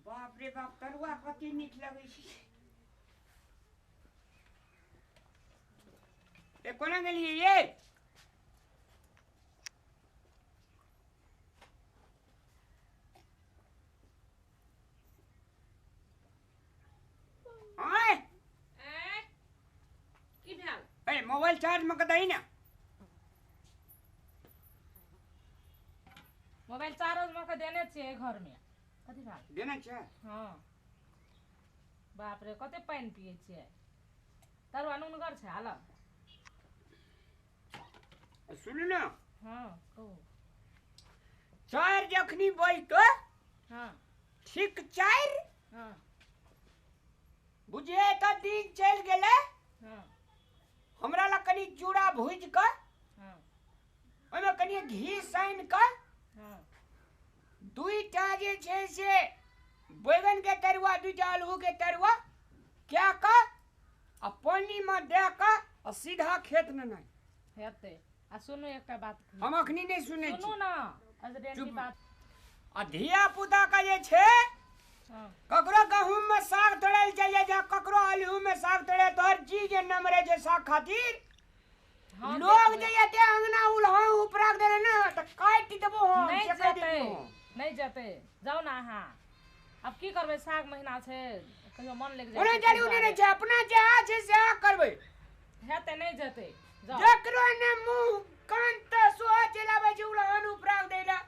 बाप रे बाप तरुआ कते नीक लगै छै। ए कोना गेलियै ये? आय की भेल? ए मोबाइल चार्ज में कदई ना। मोबाइल चार्ज में के देने छियै घर में। कथी भेल? देना छै? हां। बाप रे कते पानी पियै छियै। तरुआ नुनगर छै हाल। सुन ना। हां कहू। चार जखनी बैठो हां ठीक चार हां बुझे त दिन चल गेले। हां हमरा ला कनी चूड़ा भूज के हां ओमे कनी घी साइन के हां दुईटा जे छै से बैगन के तरुआ दुईटा आलू के तरुआ क्या का आ पानी में दे के आ सीधा खेत में नहीं हेते। आ सुनू एकटा बात हम अखनी नहीं सुने छी। सुनू ना अजरेंटी बात। आ धिया पुता का जे छै हां ककरो गहूम में साग तोड़े चले जा, ककरो आलू में साग तोड़े, तो हर चीज नमरे जे साग खातिर हां लोग जे एते अंगना उलहा उपराग देले ना त काट देबो हम नहीं से कह जेते देबो। नहीं जेते जाओ ना अहाँ। अब की करबै साग महीना छै कहियो मन लग ओने जाय जरूरी नहीं छै, अपना जहाँ छै से करबै। हेते नहीं जेते जाओ। जकरो ने मुंह कान त सुहा चलाबै छै उलहन उपराग देला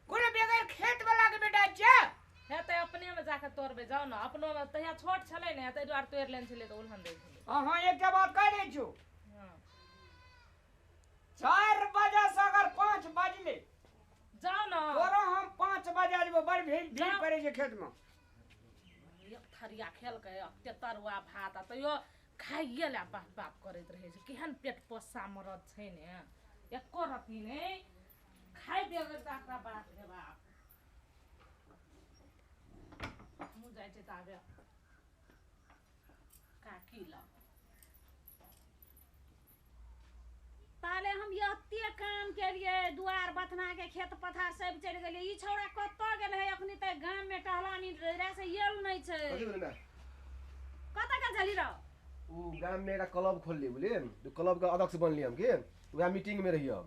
कोनो बेगर खेत वाला के बेटा छै। हेते अपने में जाके तोड़बै जाओ ना। अपनो में तहिया छोट छलै ने तै दुआर तोड़ लेन छलै त उलहन दै छलै। अहाँ एकटा बात कह दै छु। हां 4 बजे से अगर 5 बजले जाओ ना। तोरो हम 5 बजे जेबो, बड़ भीड़ पड़े छै खेत में। एक थरिया खेल के एते तरुआ भात आ तैयो खाइए ला बात बात करैत रहे छै। केहन पेट पोसा मरद छै ने एको रति ने खाइ देबै त एकरा बाप रे बाप। हमहूँ जाइ छै ताबे काकी लग। ताले हम एते काम केलिए दुआर बथना के खेत पथार सब चल गेलिए। ई छौड़ा कत्तो गेल है अखनी तक गांव में टहलानी रे से येल नहीं छै। कथि भेलै ना? कत के चली रहो? उ गांव में एटा क्लब खोलली बुझलिए। तो क्लब का अध्यक्ष बनली हम के वह मीटिंग में रहियो।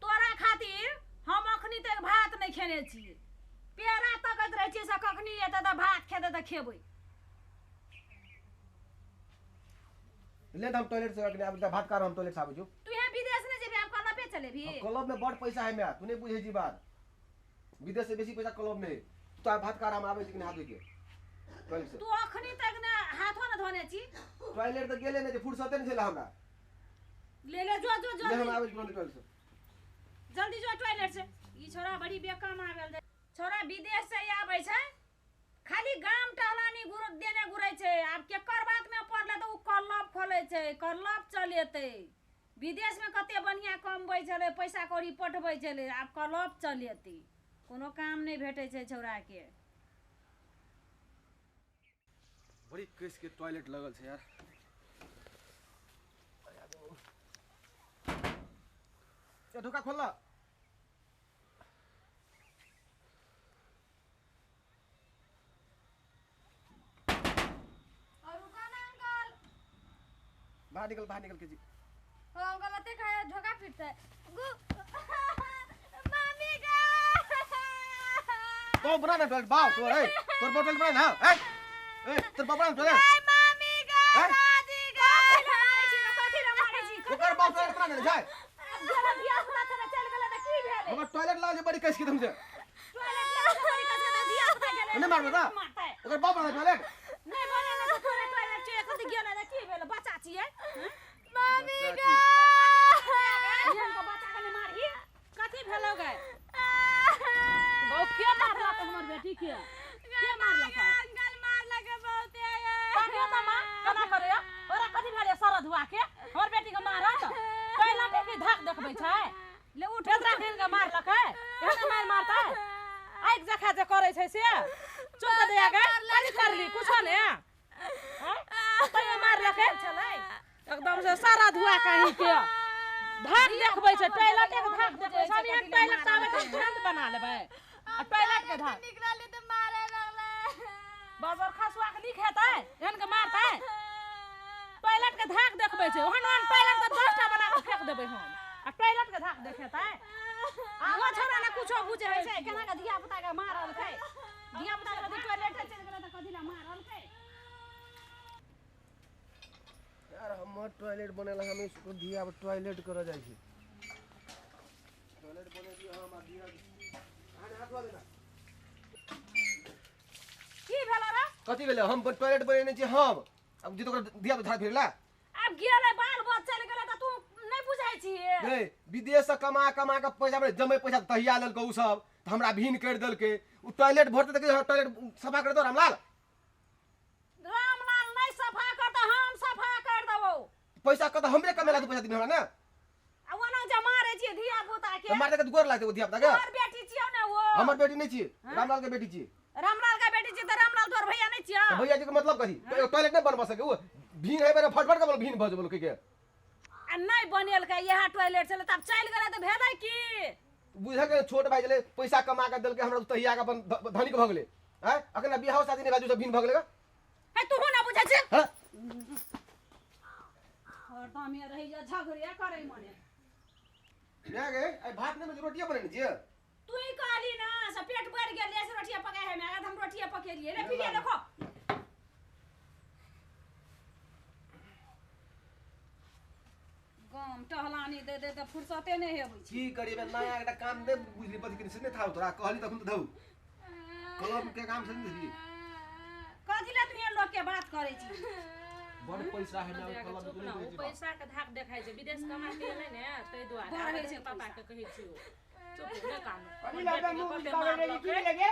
तोरा खातिर हम अखनी तक भात नहीं खेने छी। पेरा तकत रह छी से कखनी एते त भात खेते त खेबै। ले हम टॉयलेट से अगने अब भात कर हम टॉयलेट से आबै छु। तू यहाँ विदेश नहीं जेबी आप क्लब पे चले भी? क्लब में बड़ पैसा है मैं, तू नहीं बुझे जी बात। विदेश से बेसी पैसा क्लब में। तो आ भात कर हम आबै छी कि नहीं हाथ के टॉयलेट से। तू अखनी तक ना हाथो न धोने छी। टॉयलेट तो गेले नहीं, फुर्सते नहीं छला हमरा। ले ले जो जो ले हम जल्दी आबै छी टॉयलेट से। जल्दी जो टॉयलेट से। ई छोरा बड़ी बेकाम आवेल दे। छोरा विदेश से आबै छै खाली गाम टहलानी गुरु देने घुरै छै। आब केकर बात में पड़ले त उ क्लब खोले छै, क्लब चलेतै। विदेश में कते बढ़िया कमबै छले, पैसा कौड़ी पठबै छले, आब क्लब चलेतै। कोनो काम नहीं भेटै छै छौरा के। बड़ी केस के टॉयलेट लगल छै यार। ये ढोका खोल ला। और रुका ना अंकल। बाहर निकल के जी। ओ अंकल अते खाए ढोका फिरता है। मम्मी का तो बना ना टॉयलेट बाव तो रे। तोर बोतल बना ना। ए तोर बाबा ना टॉयलेट। मम्मी का दादी का मारे छी रो कथि रो मारे छी। ओकर बाव टॉयलेट बना ना जाय। अब जरा बियाह पता चला चल गेला त की भेले? हमर टॉयलेट ला जे बड़ी केस के तुमसे। टॉयलेट ला के बड़ी कस के दिया पता गेले। नहीं मारबे का? मारता है। ओकर बाव बना टॉयलेट। नहीं बने ना तो तोरे टॉयलेट छे कथि गेला त की भेले? बच्चा छिए। मम्मी का इहन को बच्चा के मारही। कथी भेलो गे? गौ के मारलक हमर बेटी के? के मारलक? अंकल मारला के बहुते है। पानी त मां कना करे? ओरा कथी भेले सरद हुआ के? हमर बेटी के मारत? टॉयलेट के धाक देखबै छै? ले उठ पेदरा खेल के मारलक है? एहन मार मारता है? आइक जखा जे करे छै से? चुप दे गे। कथी करली कुछो ने? तैयो मारलक है? एकदम से सारा धुआ कहीं के धाक देखबै छै। टॉयलेट के धाक देखबै छै। हम एक टॉयलेट आबै त तुरंत बना लेबै। आ टॉयलेट के धाक निकला ले तो मारे लगला। बाजार खसुआ के लिख हेतै एहन के मारतै टॉयलेट के धाक देखबै छै ओहन ओहन टॉयलेट के 10टा बना के फेंक देबै हम आ टॉयलेट के धाक देखेतै आगो छोरा ने कुछो बुझे है छै केना के धिया पुता के मारल छै धिया पुता के टॉयलेट चल गेलै त कथि ला मारल छै यार हमर टॉयलेट बनेला हम इसको दिया अब टॉयलेट करे जाय छी टॉयलेट बने दिया हम दिया आने हाथ वा देना की भेला रे कथि भेले हम टॉयलेट बनेने छी हम अब जी तो दिया तो झाड़ फिरला अब गेलै बाल बच्चा चल गेलै त तू नहीं बुझाई छी रे विदेश से कमा कमा के पैसा में जमे पैसा तहिया लेलको उ सब त हमरा भीन कर देलके उ टॉयलेट भरते त टॉयलेट सफा कर दो रामलाल रामलाल नहीं सफा कर त हम सफा कर देबो पैसा कत हमरे कमेला तू पैसा दिन हमरा ना आ ओना जे मारे छी धिया पुता के तो मारते के गोर लागते दिया पता के तोहर बेटी छियौ ने वो हमर बेटी नहीं छी रामलाल के बेटी छी रामलाल का बेटी छी त रामलाल तोहर भैया नहीं छियौ तो भैया जी के मतलब कथी टॉयलेट नहीं बनवा सके वो भीन है मेरे फटफट के बोल भीन भज बोल के आ नहीं बनेल के यहाँ टॉयलेट चले तब चल गेलै त भेलै की बुझा के छोट भाई जले पैसा कमा के देलके हमरा तहिया के अपन धनिक भ गेले हैं अखन बियाह शादी ने बाजू सब भीन भ गेले है तू ना बुझै छी हां और दामी रही जा झगड़िया करे मने ले गे आई भात में रोटियां बनेने छी तू ही कहली ना से पेट भर गेल ले से रोटियां पकाए है मैं हम रोटियां पकेलिए ले पीलिए देखो गाम टहलानी दे दे त फुर्सते नहीं हेबै छी की करिए नया एकटा काम दे बुझली पति किने से नहीं था तोरा कहली तखन तो धौ कलम के काम से नहीं दी कथि ले तू लोग के बात करे छी बड़ पैसा है ना कलम चुप तो ना नहीं ओ पैसा के धाक देखाइ छै विदेश कमा के एलै ने तै दुआरे रहै छै पापा के कहै छी चुप ने कान अभी लगा मुंह बिकावे रे की लगे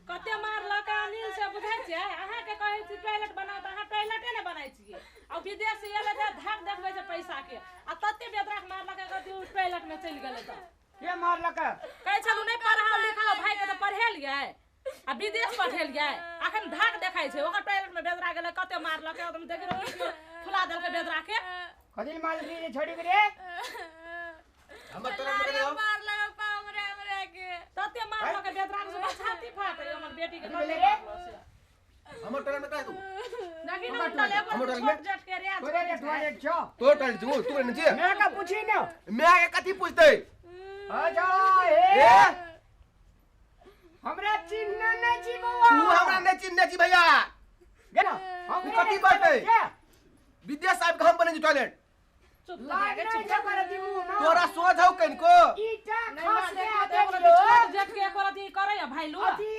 कते मारलक अनिल से बुझाइ छै अहाँ के कहै छी टॉयलेट बनाओ त अहाँ टॉयलेटे ने बनाइ छियै आ विदेश से एलै त धाक देखबै छै पैसा के आ तते बेदराक मारलक कथि टॉयलेट में चलि गेलै त के मारलक कहै छलु नहीं पढ़ाओ लिखाओ भाई के त पढ़ेलियै आ विदेश पठेलियै अखन धाक देखाइ छै ओकर टॉयलेट में बेदरा गेलै कते मारलक एकदम देख रे फुला देलकै बेदरा के कदिन मारली रे छोड़ी रे हमर टॉयलेट में दे मारलक पाम रे हमरा के तते मारलक बेदरा के छाती फाटे हमर बेटी के कथी कते रे? मारलक से हमर टॉयलेट में काहे तू देखि न उठल एगो हमर छोट जट के रे तोरे रे टॉयलेट छो तो टॉयलेट तू तू नहीं छी मैं का पूछी न मैं के कथि पूछते आ जा ए ए हमरा चिन्ह नहीं छी बउआ तू हमरा नहीं चिन्ह छी भैया गे ना तू कथी बात है? विदेश साहब के हम बने टॉयलेट चुप लाग लागे नहीं चुप जकर दी मुंह ना तोरा सोच हौ कनको ईटा नहीं खस मार के दे आ छोट देखियो जट के एको रति करे भाई लो अथी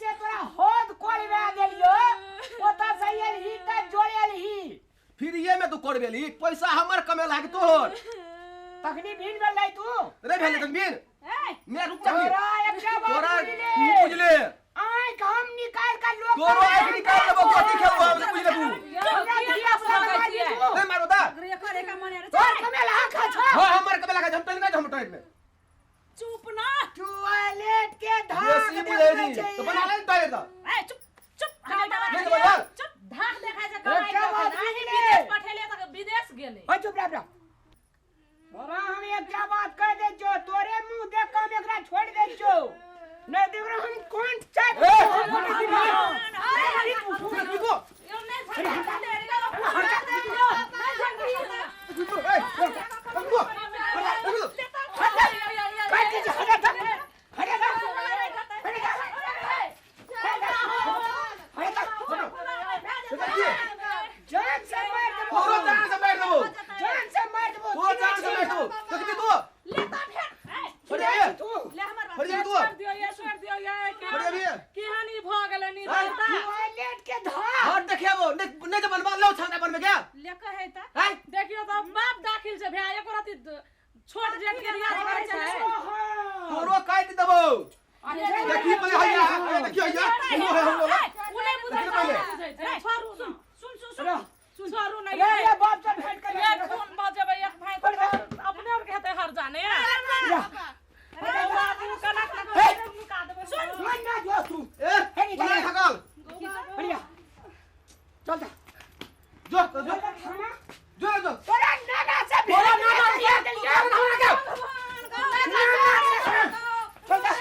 से तोरा होद कोलवा देलियो ओता से एल ही त जोड़ेल ही फिर ये में तू करबेली पैसा हमर कमेला है कि तोहर तखनी भीन बेलै तू रे भेले तनबीर ए मैं रुक जा तोरा एकटा तोरा बात तू बुझले आय हम निकाल कर लोग तोरो आँख निकाल देबो कथि खेलबो हम बुझले तू हमरा धिया पुता मारी तू ए मारो दा गरे करे का मने रे तोर कमेला खा छ हां हमर कमेला का हम टॉयलेट हम टॉयलेट में चुप ना टॉयलेट के ये धाक सी बुझेली तो बना ले टॉयलेट दा ए चुप चुप ये तो बता चुप धाक देखाइ छै ए, कमाइ क्या के बात आज है? विदेश पठेले त विदेश गेलै ओ चुप रह तोरा हम एकटा बात कह दे जो तोरे मुंह देख के हम एकरा छोड़ दे जो नहीं देख रहा हम कौन चाट ए, अरे तू देखो यो नहीं झगड़ा दे रे ए देखो काट दे हटा तक हटा तक जान से मार दे तोरो जान से बैठ दो जान से मार दे तोरो जान से बैठ दो देखि तू लेता फिर अरे ये तू ले हमर बात अरे ये तू छोड़ दियो ये अरे ये की हानि भ गेलै नी हाँ? रहता टॉयलेट के धाक हाथ देखेबो नहीं तो बनवा लो छाना बन में क्या ले कहे त हैं देखियो त बाप दाखिल छै भै एको रति छोट जेट के रियाज करे छै तोरो काट देबो देखी पहले हैया देखियो हैया वो है हम बोला उ नहीं बुझै छै छोरू सुन छोरू नहीं ये बाप से भेंट कर एक फोन बजेबै एक भाई तो अपने और कहते हर जाने अरे बाबू कनक निका देबै सुन मन ना जो तू ए बोला खगल बढ़िया चल जा जो जो खाना जो जो तोरा नाना से तोरा भेंट नाना कर दिया से क्या नाना चल जा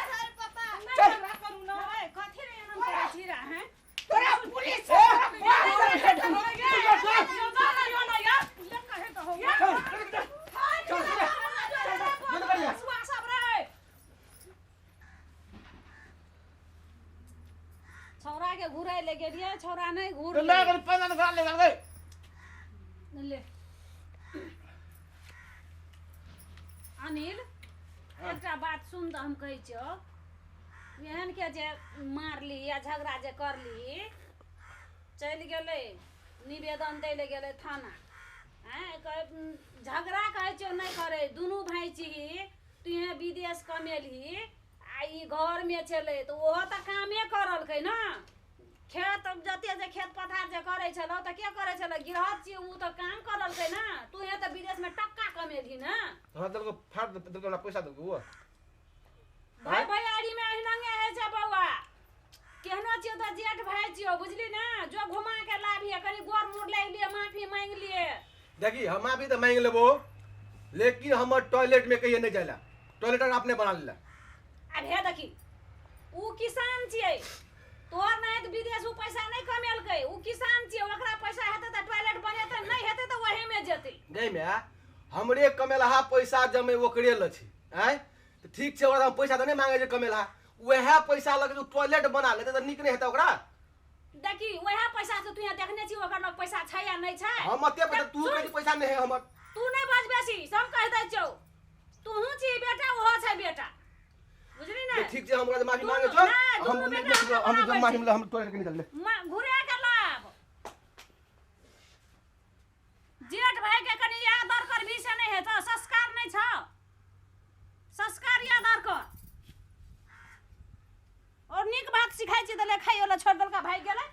चल करू ना कथि रे हम करे छी रा हैं तोरा पुलिस छौरा के घुराय ले गेलिए छौरा नहीं घूर तो ले कर 15 साल ले गए ले अनिल एकटा बात सुन तो हम कहै छियौ एहन के जे मारली या झगड़ा जे करली चल गेले निवेदन दै ले गेले थाना झगड़ा कहै छियौ नहीं करे दुनू भाई छी तुहे विदेश कमेलही आ ई घर में छलै तो ओहो तो कामे करलकै ना खेत जते जे खेत पथार जे करै छलौ त के करै छलै गिरहत छी उ त काम करलकै ना तुहे त विदेश में टक्का कमेलही ना हां तेरे को फाड़ तेरे को पैसा दो वो भाई भैयारी में अहिलंगे है छै बौआ केहनो छियो त जेठ भाई छियो बुझली ना जो घुमा के लाभिए कनी गोर मुड़ ले लिए माफी मांग लिए देखी हम माफी तो मांग लेबो लेकिन हमर टॉयलेट में कहिए नहीं जाला टॉयलेट आपने बना लेला अब हे देखी उ किसान छियै तोहर नहीं त विदेश उ पैसा नहीं कमेलकै उ किसान छियै ओकरा पैसा हेतै त टॉयलेट बनेतै नहीं हेतै त वही में जेतै गई में हमरे कमेलहा पैसा जमे ओकरे ल छी हैं तो ठीक छै ओकरा हम पैसा त नहीं मांगे जे कमेलहा वह पैसा लगे जो टॉयलेट बना लेते त निक नहीं हेतै ओकरा देखी वह पैसा से तू देखने छी ओकर लग पैसा छै या नहीं छै हम मते पता तू कहीं पैसा नहीं है हमर तू नहीं बज बेसी सब कह दै छौ तू छी बेटा ओहो छै बेटा बुझली ना ठीक छै हमरा माफी मांगे छो हम माफी मिला हम टॉयलेट के निकल ले घुरे के लाभ जेठ भाई के कनी याद आर कर भी से नहीं है तो संस्कार नहीं छ संस्कार याद आर कर और निक बात सिखाई छी त ले खाइयो ला छोड़ देलका भाई गेलै